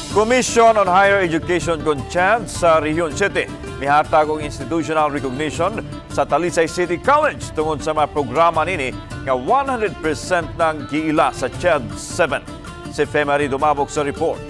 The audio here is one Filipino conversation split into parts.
Commission on Higher Education Consent sa Region City. Mihatag og institutional recognition sa Talisay City College tungod sa mga programa nini nga 100% ng giila sa CHED 7. Si Femari Dumabok sa report.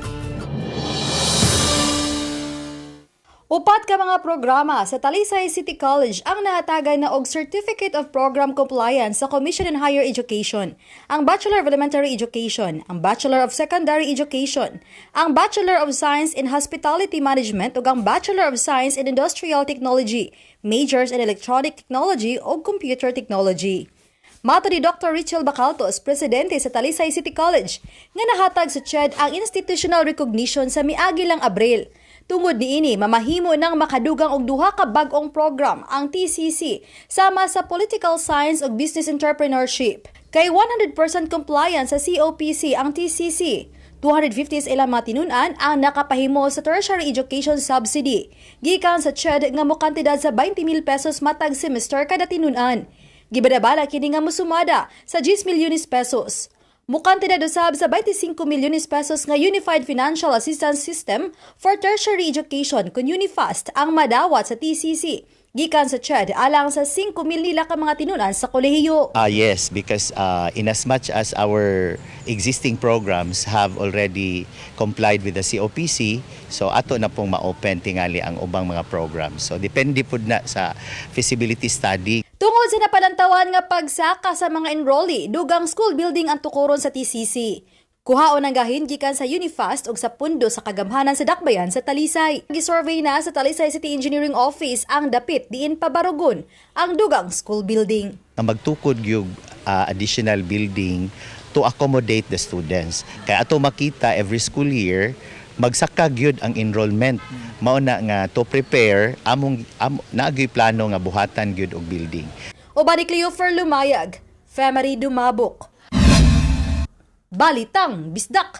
Upat ka mga programa sa Talisay City College ang nahatagan na og Certificate of Program Compliance sa Commission on Higher Education, ang Bachelor of Elementary Education, ang Bachelor of Secondary Education, ang Bachelor of Science in Hospitality Management ug ang Bachelor of Science in Industrial Technology, Majors in Electronic Technology ug Computer Technology. Mato ni Dr. Richel Bacaltos, presidente sa Talisay City College, nga nahatag sa CHED ang institutional recognition sa miagi lang Abril. Tungod niini, mamahimo ng makadugang og duha ka bag-ong program ang TCC sama sa Political Science ug Business Entrepreneurship. Kay 100% compliance sa COPC ang TCC. 250 sa ilang mga tinun-an ang nakapahimo sa Tertiary Education Subsidy. Gikan sa CHED nga mokantidad sa 20,000 pesos matag semester kada tinun-an. Gibadabala kini nga musumada sa 10 milyones pesos. Mukantidad usab sa 25 milyones pesos nga Unified Financial Assistance System for Tertiary Education kun UniFast ang madawat sa TCC. Gikan sa CHED alang sa 5,000 nila ka mga tinunan sa kolehiyo. Yes, because in as much as our existing programs have already complied with the COPC, so ato na pong ma-open tingali ang ubang mga programs. So depende pud na sa feasibility study. Tungod sa napalantawan nga pagsaka sa mga enrollee, dugang school building ang tukuron sa TCC. Kuhaon ang gahin gikan sa UniFast ug sa pundo sa kagamhanan sa dakbayan sa Talisay. Gisurvey na sa Talisay City Engineering Office ang dapit diin pabarugon ang dugang school building. Magtukod yung additional building to accommodate the students. Kaya ato makita every school year, magsaka gyud ang enrollment. Mao na nga to prepare naagyoy plano nga buhatan gyud og building. Uban ni Cleofer Lumayag, Femari Dumabok. Balitang Bisdak.